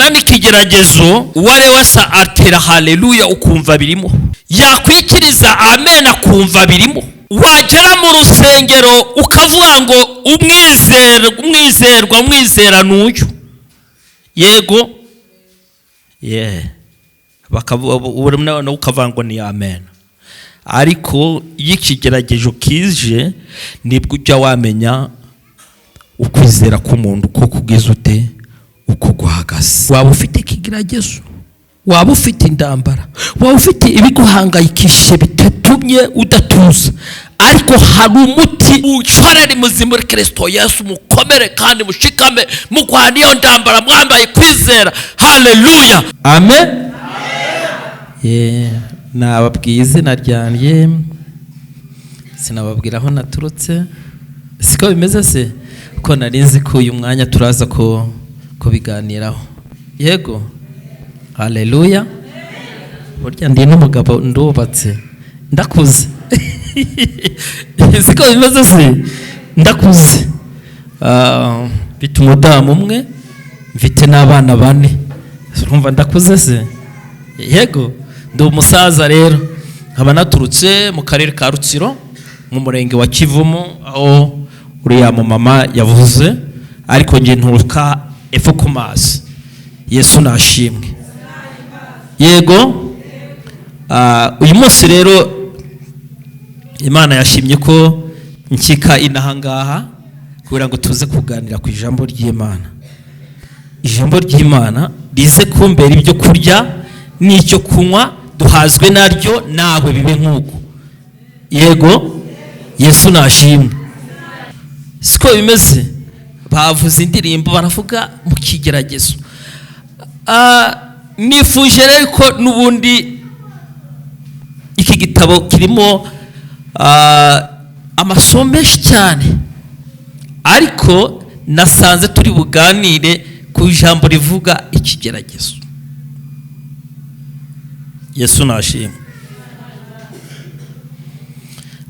yahura n'ikigeragezo ware wasa atera haleluya ukumva birimo, yakwikiriza amen akumva birimo, wagera mu rusengero ukavuga ngo umwizerwa n'uyu, yego bakavuga ukavuga ngo ni amen. Ariko iyo ikigeragezo kije nibwo ujya wamenya ukwizera k'umuntu ko kugeza ute uko guhagaze. Waba ufite ikigeragezo, waba ufite indambara, waba ufite ibiguhangayikishije bitatumye udatuza, ariko hari umuti ushorera muzima muri Kristo Yesu, mukomere kandi mushikame mugwana iyo ndambara mwambaye kwizera. Haleluya, amen. Nababwiye izina ryanjye, sinababwira aho naturutse, siko bimeze se, ko narinzi ko uyu mwanya turaza kubiganiraho. Yego, haleluya. Burya ndi n'umugabo ndubatse, ndakuze. Siko bimeze se, ndakuze. Mfite umudamu umwe, mfite n'abana 4. Urumva ndakuze se? Yego, ndi umusaza rero. Nkaba naturutse mu karere ka Rutsiro mu murenge wa Kivumu, aho uriya mu mama yavuze, ariko nje nturuka epfo ku mazi. Yesu nashimwe. Yego, uyu munsi rero Imana yashimye ko nkika inahangaha kugira ngo tuze kuganira ku ijambo ry'Imana. Ijambo ry'Imana rize kumbera ibyo kurya n'icyo kunywa, duhazwe naryo nawe bibe nk'uko. Yego, Yesu nashimwe. Siko bimeze, bavuze indirimbo baravuga mu kigeragezo. Nifuje rero ko nubundi iki gitabo kirimo amasomo menshi cyane, ariko nasanze turi buganire ku ijambo rivuga ikigeragezo. Yesu nashimwe.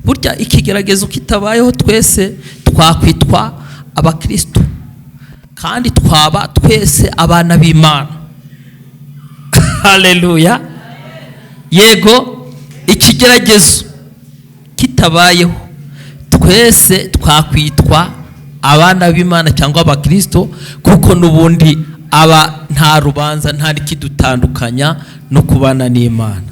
Burya ikigeragezo kitabayeho twese twakwitwa abakristo, kandi twaba twese abana b'Imana. Haleluya. Yego, ikigeragezo kitabayeho twese twakwitwa abana b'Imana cyangwa abakristo, kuko nubundi aba nta rubanza nta rikidutandukanya no kubana n'Imana.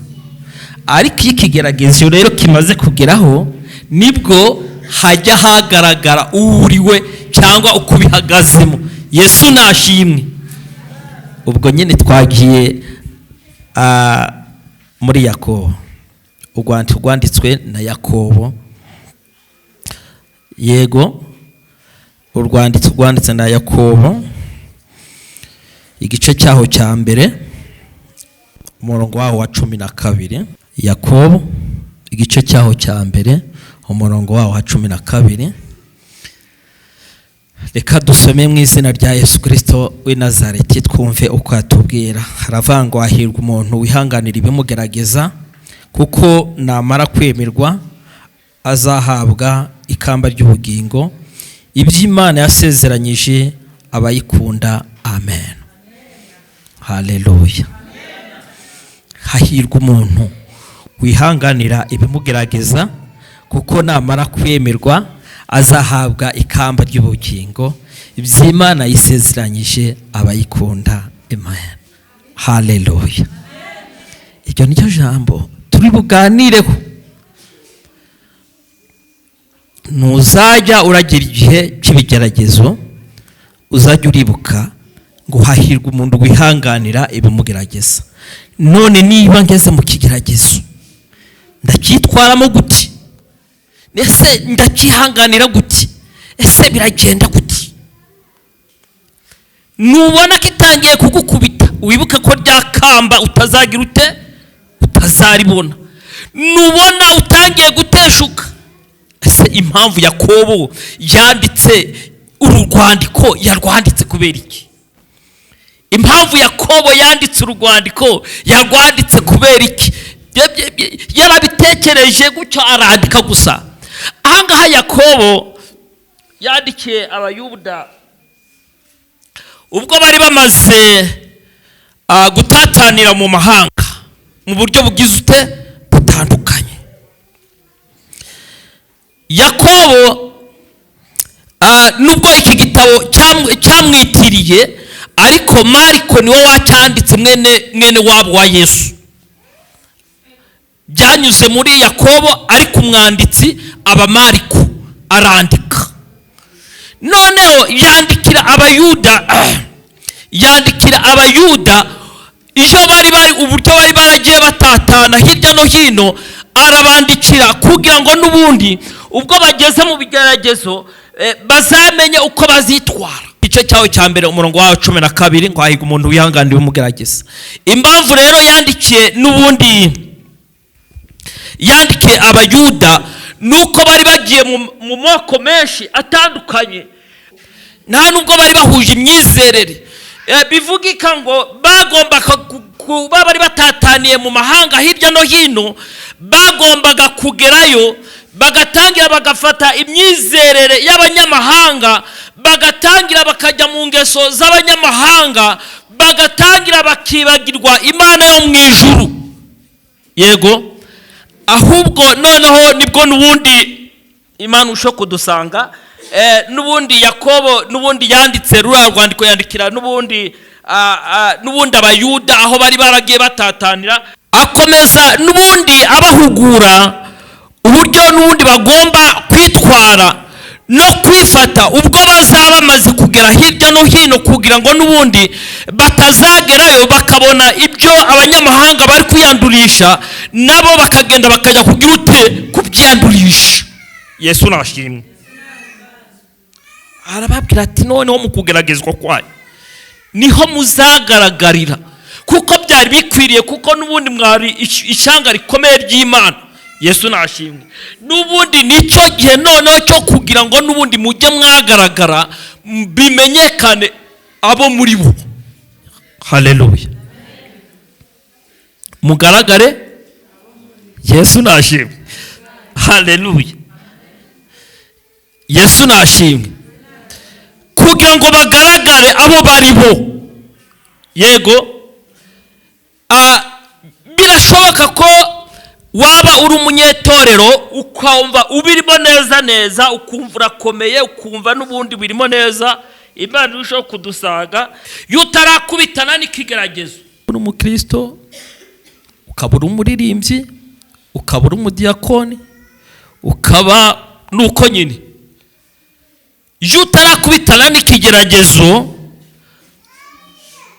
Ariko ikigeragezo rero kimaze kugeraho nibwo hajya hagaragara uriwe cyangwa uko bihagazemo. Yesu nashimwe. Ubwo nyine twagiye muri Yakobo, urwanditswe na Yakobo. Yego, urwanditse na Yakobo, igice cyaho cya mbere umurongo waho wa 12. Yakobo igice cyaho cya mbere umurongo waho wa 12. Reka dusome mu izina rya Yesu Kristo w'i Nazareti twumve uko atubwira. Haravangwa hahirwa umuntu wihanganira ibimugerageza, kuko namara kwemerwa azahabwa ikamba ry'ubugingo, iby'Imana yasezeranyije abayikunda. Amen. Haleluya. Hahirwa umuntu wihanganira ibimugerageza, kuko namara kwemerwa azahabwa ikamba ry'ubugingo, iby'Imana yisezeranyije abayikunda. Amen. Haleluya. Iryo nicyo jambo turi buganireho. Nuzajya uragira igihe cy'ibigeragezo, uzajya uribuka ngo hahirwa umuntu wihanganira ibimugerageza. None niba ngeze mu kigeragezo ndacyitwaramo gute? Ese ndakihanganira gute? Ese biragenda gute? Nubona kitangiye kugukubita, wibuke ko ryakamba utazagira ute, utazaribona. Nubona utangiye guteshuka, ese impamvu Yakobo yanditse uru rwandiko yarwanditse kubera iki? Impamvu Yakobo yanditse urwandiko yarwanditse kubera iki? Yarabitekereje gutyo arandika gusa. Ahangaha Yakobo yandikiye abayuda ubwo bari bamaze gutatanira mu mahanga mu buryo bugize ute butandukanye. Yakobo nubwo iki gitabo cyamwitiriye, ariko Mariko niwe wacyanditse, mwene wabo wa Yesu. Byanyuze muri Yakobo, ariko umwanditsi aba Mariko arandika. Noneho yandikira abayuda iyo bari uburyo bari baragiye batatana hirya no hino, arabandikira kugira ngo n'ubundi ubwo bageze mu bigeragezo bazamenye uko bazitwara. Igice cyawe cya mbere umurongo wa 12 ngo ahiga umuntu wihanganiye umugerageza. Impamvu rero yandikiye abayuda nuko bari bagiye mu moko menshi atandukanye, nta nubwo bari bahuje imyizerere. Bivugika ngo bagombaga kuba bari batataniye mu mahanga hirya no hino, bagombaga kugerayo bagatangira bagafata imyizerere y'abanyamahanga, bagatangira bakajya mu ngeso z'abanyamahanga, bagatangira bakibagirwa Imana yo mu ijuru. Yego, ahubwo noneho nibwo n'ubundi Imana usho kudusanga n'ubundi Yakobo n'ubundi yanditse rura rwandiko, yandikira n'ubundi abayuda aho bari baragiye batatanira, akomeza n'ubundi abahugura uburyo n'ubundi bagomba kwitwara no kwifata ubwo bazaba bamaze kugera hirya no hino, kugira ngo n'ubundi batazagerayo bakabona ibyo abanyamahanga bari kwiyandurisha, nabo bakagenda bakajya kugira ute kubyandurisha. Yesu nashimwe. Arababwira ati noneho mu kugeragezwa kwayo niho muzagaragarira, kuko byari bikwiriye, kuko n'ubundi mwari ishyanga rikomeye ry'Imana. Yesu nashimwe. N'ubundi nicyo gihe noneho cyo kugira ngo n'ubundi mujye mwagaragara, bimenyekane abo muri bo. Haleluya. Mugaragare. Yesu nashimwe. Haleluya. Yesu nashimwe. Kugira ngo bagaragare abo bari bo. Yego, birashoboka ko waba uri umunyetorero ukumva ubirimo neza, ukumva urakomeye, ukumva n'ubundi birimo neza, Imana irushaho kudusanga. Yutarakubitana n'ikigeragezo, uri umukristo, ukaba uri umuririmbyi, ukaba uri umudiyakoni, ukaba nuko nyine, yutarakubitana n'ikigeragezo,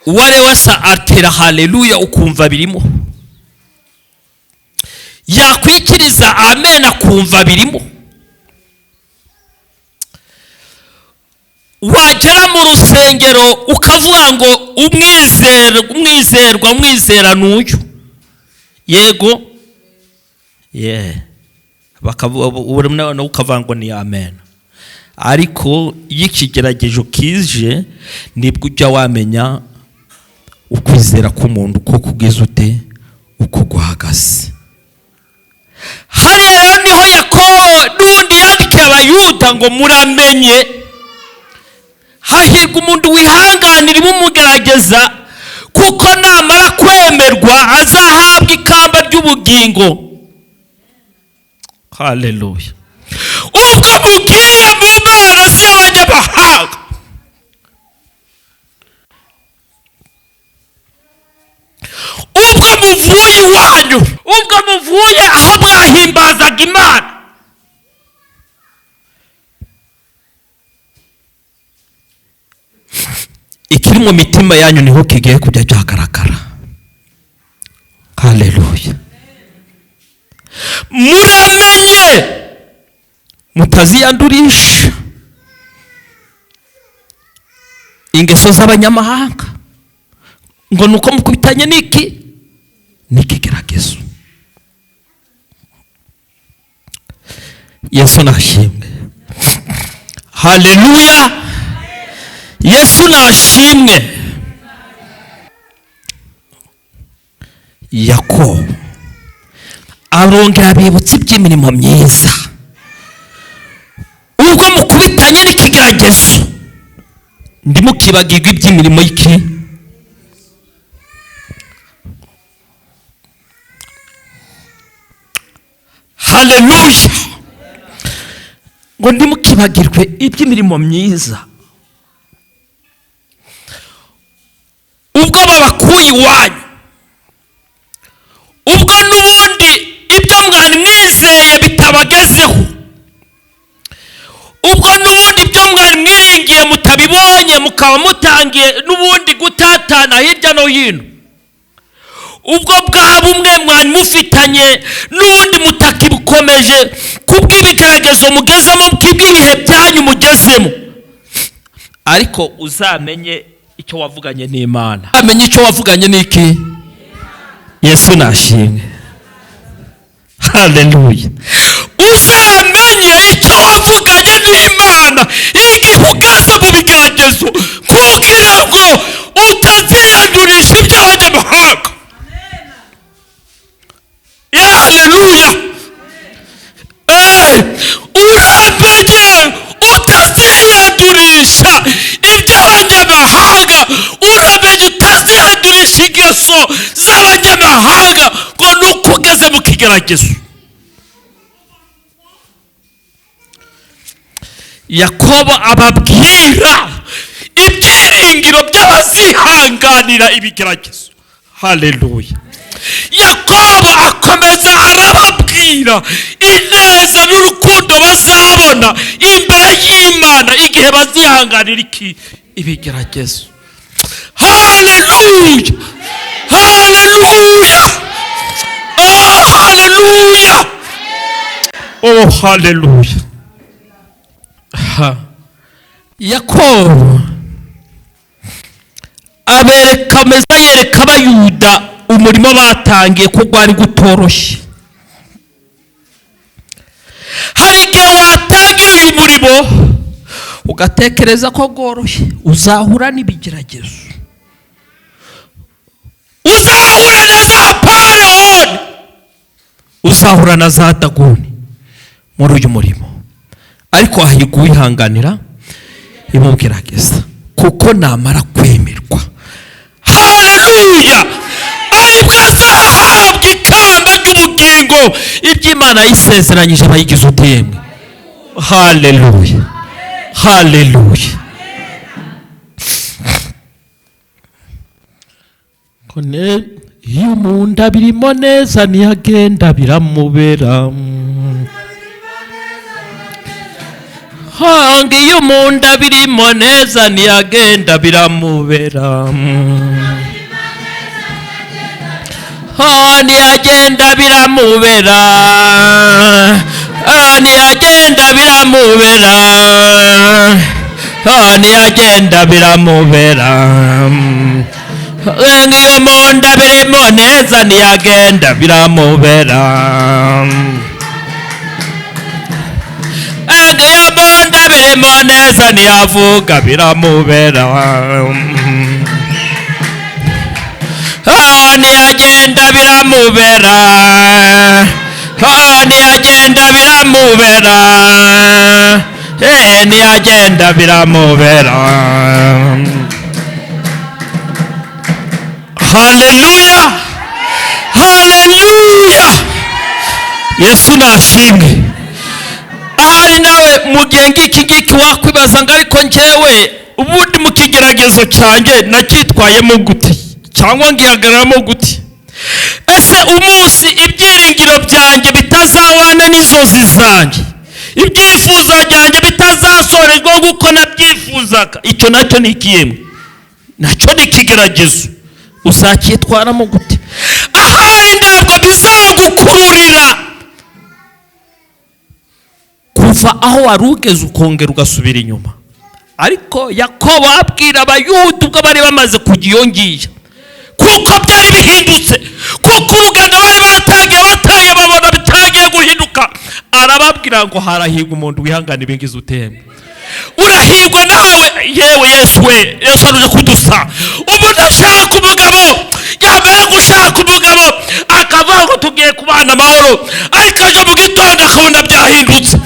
uware wasa atera haleluya ukumva birimo, yakwikiriza amen akumva birimo. Wagera mu rusengero ukavuga ngo umwizera n'uyu. Yego, bakavuga ukavuga ngo ni amen. Ariko iyo ikigeragezo kije nibwo ujya wamenya ukwizera k'umuntu uko kugeze ute, uko guhagaze. Hariya rero niho Yakobo n'undi yandikiye abayuda ngo muramenye, hahirwa umuntu wihanganira imugerageza, kuko namara kwemerwa azahabwa ikamba ry'ubugingo. Haleluya. Ubwo mugiye mu mpera z'abanyamahanga, ubwo muvuye iwanyu, ubwo muvuye aho mwahimbazaga Imana, ikiri mu mitima yanyu niho kigiye kujya cyagaragara. Haleluya. Muramenye mutaziyandurisha ingeso z'abanyamahanga, ngo nuko mukubitanye n'ikigeragezo. Yesu nashimwe. Haleluya. Yesu nashimwe. Yakobo arongera abibutsa iby'imirimo myiza, ubwo mukubitanye n'ikigeragezo ndimukibagirwa iby'imirimo y'iki haleluya. Ngo ndimukibagirwe iby'imirimo myiza ubwo babakuye iwanyu, ubwo n'ubundi ibyo mwari mwizeye bitabagezeho, ubwo n'ubundi ibyo mwari mwiringiye mutabibonye, mukaba mutangiye n'ubundi gutatana hirya no hino, ubwo bwa bumwe mwari mufitanye n'ubundi mutakibukomeje kubw'ibigeragezo mugezemo, kubw'ibihe byanyu mugezemo. Ariko uzamenye icyo wavuganye n'Imana. Amenye icyo wavuganye n'iki? Yesu nashimwe, haleluya. Uzamenye icyo wavuganye n'Imana igihe ugeze mu bigeragezo, kugira ngo utaziyandurisha iby'abanyamahanga. Haleluya. Uramenye utaziyandurisha iby'abanyamahanga, uramenye utaziyandurisha ingeso z'abanyamahanga, ngo nuko ugeze mu kigeragezo. Yakobo ababwira ibyiringiro by'abazihanganira ibigeragezo. Haleluya. Yakobo akomeza arababwira ineza n'urukundo bazabona imbere y'Imana igihe bazihanganira ibigeragezo. Haleluya, haleluya, oh haleluya, oh haleluya. Yakobo abereka yereka abayuda umurimo batangiye ko gwari gutoroshye. Hari igihe watangiye uyu murimo ugatekereza ko gworoshye, uzahura n'ibigeragezo, uzahura na za paroni, uzahura na za dagoni muri uyu murimo. Ariko hahirwa uwihanganira imugerageza, kuko namara kwemerwa, haleluya, aribwo azahabwa ikamba ry'ubugingo iby'Imana yisezeranyije abayigize utemwe. Haleluya, haleluya. Kone iyo umuntu abirimo neza ntiyagenda biramubera. Hangi iyo umuntu abirimo neza ntiyagenda biramubera. Ntiyagenda biramubera, ntiyagenda biramubera, ntiyagenda biramubera. Iyo umuntu abirimo neza ntiyagenda biramubera. Iyo umuntu abirimo neza ntiyavuga biramubera. Ntiyagenda biramubera, ntiyagenda biramubera, ntiyagenda biramubera. Haleluya, haleluya. Yesu nashimwe. Ahari nawe mu gihe ngiki wakwibaza ngo ariko njyewe ubundi mu kigeragezo cyanjye nacyitwayemo gute, cyangwa ngihagararamo gute? Ese umunsi ibyiringiro byanjye bitazabana n'inzozi zanjye, ibyifuzo byanjye bitazasorezwa nk'uko nabyifuzaga, icyo nacyo ni ikiyemwe, nacyo ni ikigeragezo. Uzacyitwaramo gute? Ahari ntabwo bizagukururira kuva aho wari ugeze ukongera ugasubira inyuma. Ariko Yakobo abwira abayuda ubwo bari bamaze kujya iyo ngiyo, kuko byari bihindutse, kuko urugendo bari batangiye babona bitangiye guhinduka. Arababwira ngo harahirwa umuntu wihangana ibingize utemwe. Urahirwa nawe yewe Yesu we, Yesu aruje kudusa. Umuntu ashaka umugabo, yamara gushaka umugabo akavuga ngo tugiye kubana amahoro, ariko aje mu gitondo akabona byahindutse.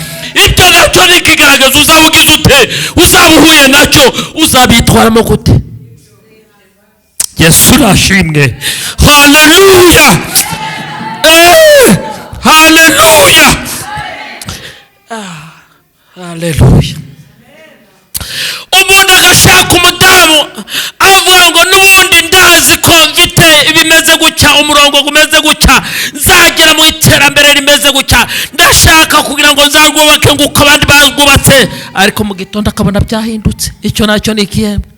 Ibyo nacyo ni ikigeragezo. Uzabugize ute? Uzabuhuye nacyo, uzabitwaramo gute? Yesu nashimwe. Haleluya, haleluya. Haleluya. Umuntu agashaka umudamu avuga ngo n'ubundi ndazi ko mfite bimeze gutya, umurongo gumeze gutya, nzagera mu iterambere rimeze gutya, ndashaka kugira ngo nzagubake nguko abandi bagubatse, ariko mu gitondo akabona byahindutse. Icyo nacyo ni ikihembwe.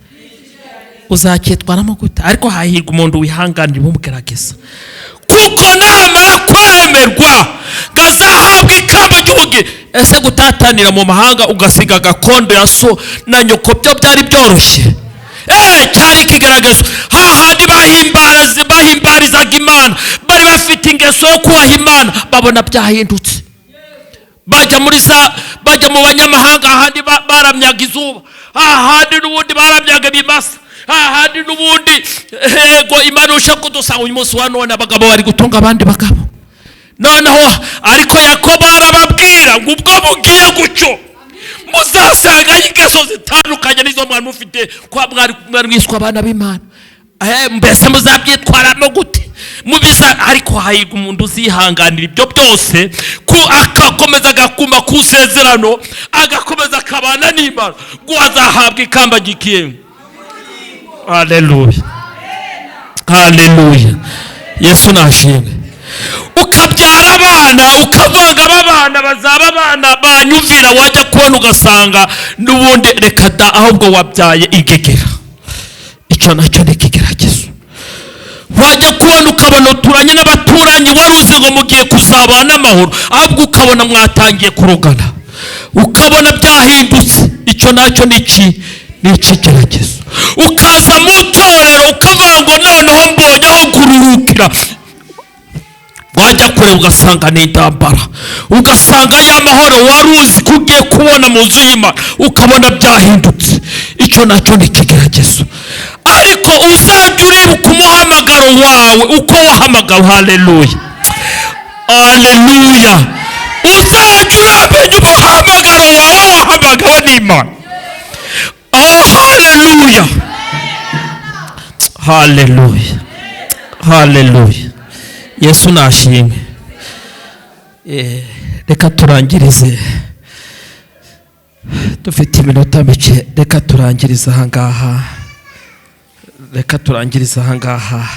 Uzakitwaramo gute? Ariko hahirwa umuntu wihanganira umugerageza, kuko namara kwemerwa gazahabwa ikamba ry'ubugingo. Ese gutatanira mu mahanga ugasiga gakondo ya so na nyoko byo byari byoroshye? Cyari ikigaragazo. Hahandi bahimbarizaga Imana, bari bafite ingeso yo kubaha Imana, babona byahindutse. Bajya mu banyamahanga, ahandi baramyaga izuba, ahandi n'ubundi baramyaga ibimasa, ahandi n'ubundi yego Imana ushaka kudusanga uyu munsi wa none abagabo bari gutunga abandi bagabo. Noneho ariko Yakobo arababwira ngo ubwo mugiye gutyo muzasanga ingeso zitandukanye n'izo mwari mufite, kwa mwari mwiswa abana b'Imana. Mbese muzabyitwaramo gute? Mubiza. Ariko hahirwa umuntu uzihanganira ibyo byose, akakomeza agakuma ku isezerano, agakomeza akabana n'Imana, ngo azahabwa ikamba ry'ikihembwe. Haleluya. Haleluya. Yesu nashimwe. Ukabyara abana ukavanga abana bazaba abana banyumvira, wajya kubona ugasanga n'ubundi reka da, ahubwo wabyaye igegera. Icyo nacyo ni ikigeragezo. Wajya kubona ukabona uturanye n'abaturanyi, wari uzi ngo mugiye kuzabana amahoro, ahubwo ukabona mwatangiye kurogana, ukabona byahindutse. Icyo nacyo ni ikigeragezo. Ukaza mu itorero ukavuga ngo noneho mbonye aho kuruhukira, wajya kure ugasanga ni intambara, ugasanga ya mahoro wari uzi ko ugiye kubona mu nzu y'Imana ukabona byahindutse. Icyo nacyo ni ikigeragezo. Ariko uzajya uribuka umuhamagaro wawe uko wahamagawe. Haleluya. Haleluya. Uzajya uramenya umuhamagaro wawe wahamagawe n'Imana. Haleluya. Haleluya. Haleluya. Yesu nashimwe. Reka turangirize, dufite iminota mike. Reka turangirize ahangaha. Reka turangirize ahangaha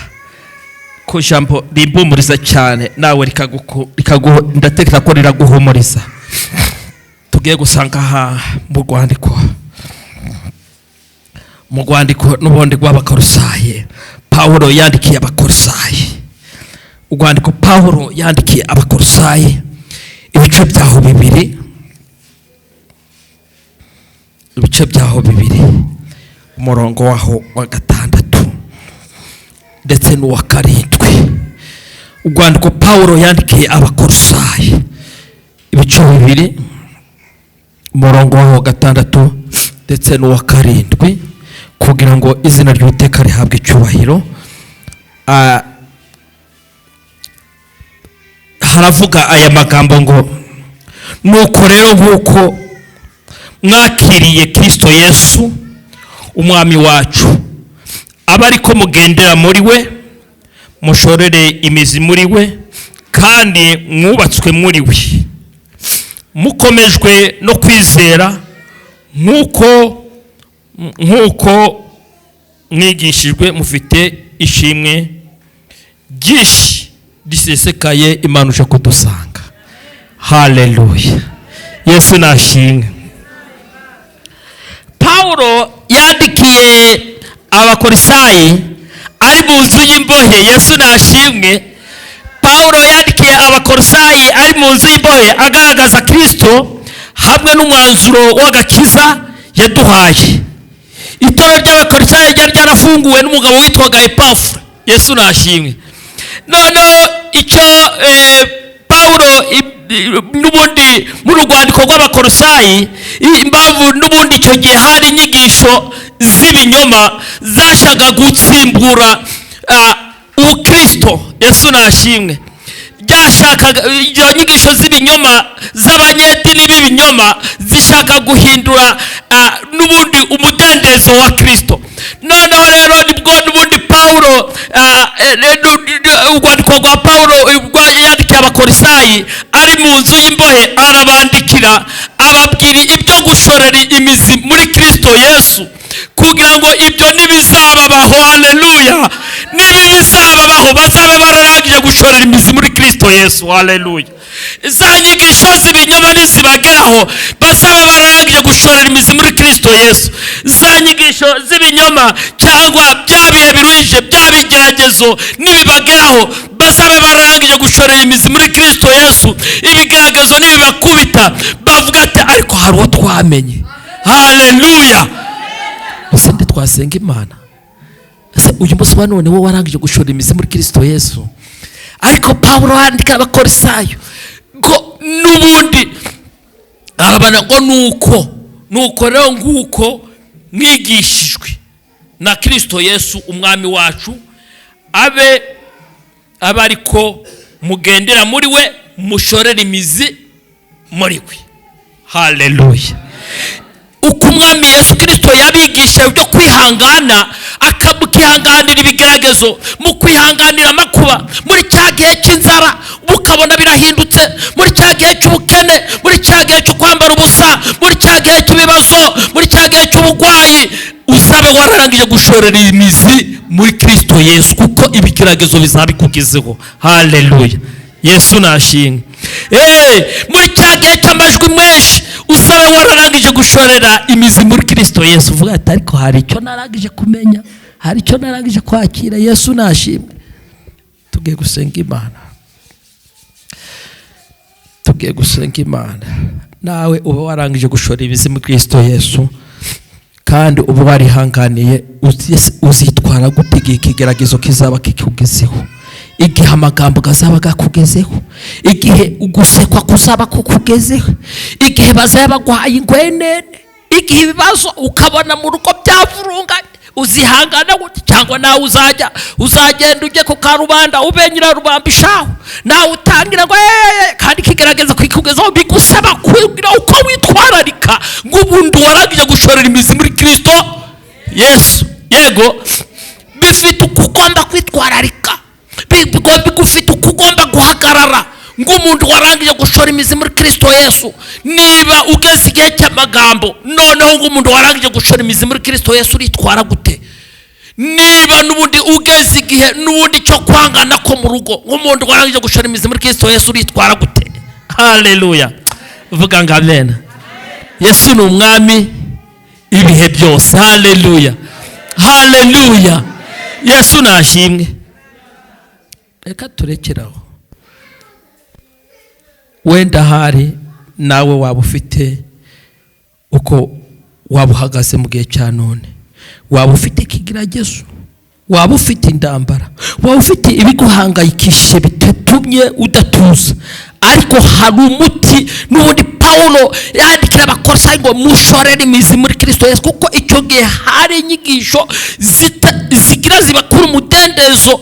ku jambo rimpumuriza cyane, nawe ndatekereza ko riraguhumuriza. Tugiye gusanga aha mu rwandiko n'ubundi rw'Abakolosayi, Pawulo yandikiye Abakolosayi. Urwandiko Pawulo yandikiye Abakolosayi, ibice byaho bibiri, umurongo waho wa 6 ndetse n'uwa 7. Urwandiko Pawulo yandikiye Abakolosayi, ibice 2, umurongo waho wa 6 ndetse n'uwa 7, kugira ngo izina ry'Uwiteka rihabwe icyubahiro. Haravuga aya magambo ngo, nuko rero nk'uko mwakiriye Kristo Yesu umwami wacu, aba ariko mugendera muri we, mushorere imizi muri we, kandi mwubatswe muri we, mukomejwe no kwizera, nk'uko mwigishijwe, mufite ishimwe ryinshi risesekaye Imana uje kudusanga. Haleluya. Yesu nashimwe. Pawulo yandikiye Abakolosayi ari mu nzu y'imbohe. Yesu nashimwe. Pawulo yandikiye Abakolosayi ari mu nzu y'imbohe, agaragaza Kristo hamwe n'umwanzuro w'agakiza yaduhaye. Itorero ry'Abakolosayi ryari ryarafunguwe n'umugabo witwaga Epafra. Yesu nashimwe. Noneho icyo Pawulo n'ubundi mu rwandiko rw'Abakolosayi, impamvu n'ubundi icyo gihe hari inyigisho z'ibinyoma zashaka gutsimbura ubukristo. Yesu nashimwe. Byashakaga izo nyigisho z'ibinyoma z'abanyedini b'ibinyoma zishaka guhindura n'ubundi umudendezo wa Kristo. Noneho rero nibwo n'ubundi Pawulo, urwandiko rwa Pawulo yandikiye Abakolosayi ari mu nzu y'imbohe, arabandikira ababwira ibyo gushorera imizi muri Kristo Yesu, kugira ngo ibyo nibizababaho, haleluya, nibizababaho bazabe bararangije gushorera imizi muri Kristo Yesu, haleluya. Za nyigisho z'ibinyoma nizibageraho bazabe bararangije gushorera imizi muri Kristo Yesu. Za nyigisho z'ibinyoma cyangwa byabihe biruhije byabigeragezo nibibageraho bazabe bararangije gushorera imizi muri Kristo Yesu. Ibigeragezo nibibakubita bavuga ati ariko hari uwo twamenye, haleluya. Usende twasenga Imana. Uyu munsi wa none wowe warangije gushorera imizi muri Kristo Yesu. Ariko Pawulo yandika Abakorisayo ngo n'ubundi abana ngo nuko rero nguko mwigishijwe na Kristo Yesu umwami wacu, abe ariko mugendera muri we, mushorera imizi muri we, haleluya. Uko umwami Yesu Kristo yabigisha byo kwihangana, akamukihanganira ibigeragezo, mu kwihanganira amakuba, muri cya gihe cy'inzara ukabona birahindutse, muri cya gihe cy'ubukene, muri cya gihe cyo kwambara ubusa, muri cya gihe cy'ibibazo, muri cya gihe cy'ubugwayi, usabe wararangije gushorera imizi muri Kristo Yesu, kuko ibigeragezo bizabikugezeho, haleluya. Yesu nashimwe. Muri cya gihe cy'amajwi menshi usabe wararangije gushorera imizi muri Kristo Yesu, uvuga ati ariko hari icyo narangije kumenya, hari icyo narangije kwakira. Yesu nashimwe. Tugiye gusenga Imana, tugiye gusenga Imana. Nawe uba warangije gushorera imizi muri Kristo Yesu, kandi uba warihanganiye, uzitwara gute igihe ikigeragezo kizaba kikugezeho, igihe amagambo gazaba gakugezeho, igihe ugusekwa kuzaba kukugezeho, igihe bazaba baguhaye ingwenene, igihe ibibazo ukabona mu rugo byavurunganye, uzihangana gute? Cyangwa nawe uzagenda ujye ku karubanda ube nyirarubambishaho, nawe utangira ngo kandi kigerageza kwikugezaho, bigusaba kugira uko witwararika ngo ubundi warangije gushorera imizi muri Kristo Yesu. Yego, bifite uko ugomba kwitwararika, bigufite uko ugomba guhagarara ng'umuntu warangije gushora imizi muri Kristo Yesu. Niba ugeze igihe cy'amagambo, noneho ng'umuntu warangije gushora imizi muri Kristo Yesu uritwara gute? Niba n'ubundi ugeze igihe n'ubundi cyo kwangana ko mu rugo, ng'umuntu warangije gushora imizi muri Kristo Yesu uritwara gute? Haleluya. Vuga ngo amen. Yesu ni umwami ibihe byose, haleluya, haleluya. Yesu nashimwe. Reka turekeraho. Wenda hari nawe waba ufite uko waba uhagaze mu gihe cya none, waba ufite ikigeragezo, waba ufite indambara, waba ufite ibiguhangayikishije bitatumye udatuza, ariko hari umuti n'ubundi Pawulo yandikira Abakorisayo ngo mushorere imizi muri Kristo Yesu, kuko icyo gihe hari inyigisho zigira zibakura umudendezo,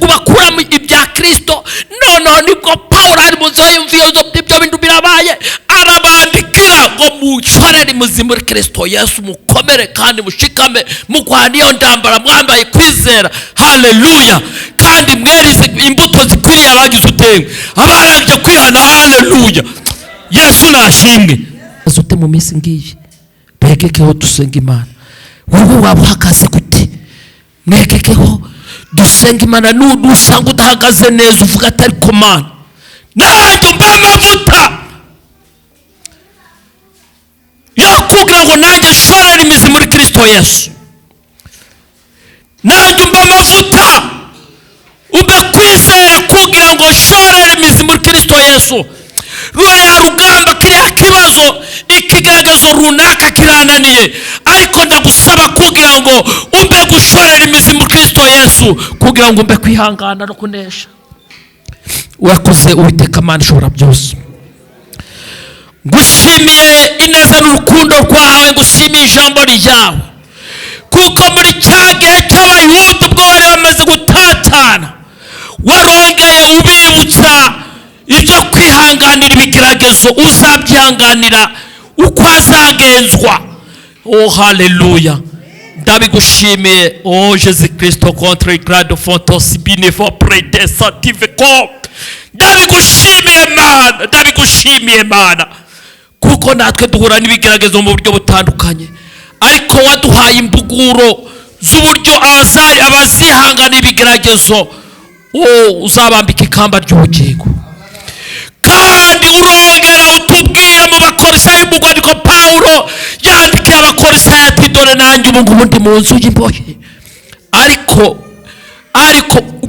bakura ibya Kristo. Noneho nibwo Pawulo ari muzo y'imviyo ibyo bintu birabaye, arabandikira ngo mushorere imizi muri Kristo Yesu, mukomere kandi mushikame, mugwana iyo ndambara mwambaye kwizera, haleluya, kandi mwerize imbuto zikwiriye abagize utenge, abarangije kwihana, haleluya. Yesu nashimwe. Azute mu minsi ngiyi begekeho dusenga Imana. Wowe waba uhagaze gute? Mwegekeho dusenga Imana. Nusanga udahagaze neza uvuga ati ariko Mana, nanjye mba amavuta yakugira ngo nanjye shorere imizi muri Kristo Yesu, nanjye mba amavuta ube kwizera kugira ngo shorere imizi muri Kristo Yesu. Ruya rugamba kiriya kibazo, ikigeragezo runaka kirananiye, ariko ndagusaba kugira ngo umbe gushorera imizi muri Kristo Yesu, kugira ngo umbe kwihangana no kunesha. Wakoze Uwiteka Mana ishobora byose. Ngushimiye ineza n'urukundo rwawe, ngushimiye ijambo ryawe, kuko muri cya gihe cy'Abayuda ubwo bari bamaze gutatana, warongeye ubibutsa ibyo kwihanganira ibigeragezo, uzabyihanganira uko azagenzwa. Oh haleluya. Ndabigushimiye oh Jésus Christ contre grade fontos binefo prete sative ko. Ndabigushimiye Mana, ndabigushimiye Mana, kuko natwe duhura n'ibigeragezo mu buryo butandukanye, ariko waduhaye imbuguro z'uburyo abazihangana ibigeragezo uzabambika ikamba ry'ubugingo. Kandi urongera utubwira mu bakorisayi mu rwandiko Pawulo yandikiye abakorisayi ati dore nanjye ubu ngubu ndi mu nzu y'imbohe, ariko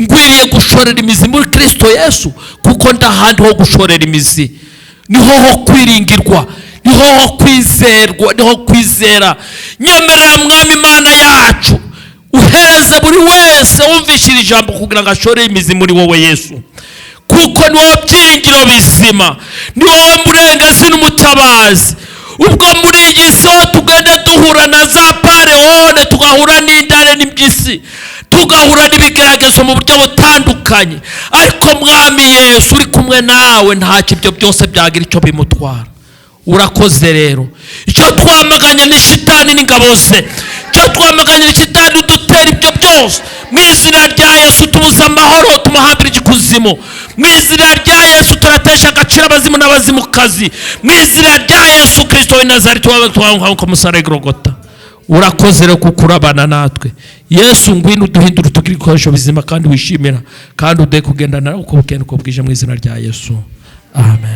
ngwiriye gushorera imizi muri Kristo Yesu, kuko ndahandi ho gushorera imizi, niho ho kwiringirwa, niho ho kwizerwa, niho kwizera. Nyemerera Mwami Imana yacu uhereze buri wese wumvishira ijambo kugira ngo ashorere imizi muri wowe Yesu, kuko ni wowe byiringiro bizima, ni wowe murengezi n'umutabazi. Ubwo muri iyi si ho tugenda duhura na za parehone, tugahura n'indare n'iby'isi, tugahura n'ibigeragezo mu buryo butandukanye, ariko Mwami Yesu uri kumwe nawe ntacyo ibyo byose byagira icyo bimutwara. Urakoze rero. Icyo twamaganye ni shitani n'ingabo ze, icyo twamaganye ni shitani udutera ibyo byose, mu izina rya Yesu tubuza amahoro, tumuhambira igikuzimu. Mu izina rya Yesu turatesha agaciro abazimu n'abazimukazi, mu izina rya Yesu Kristo w'i Nazareti wawe ku musaraba Golgotha. Urakoze rero kuko urabana natwe Yesu, ngwino uduhindure utugire ibikoresho bizima kandi wishimira, kandi ude kugendana uko bukeye uko bwije, mu izina rya Yesu, amen.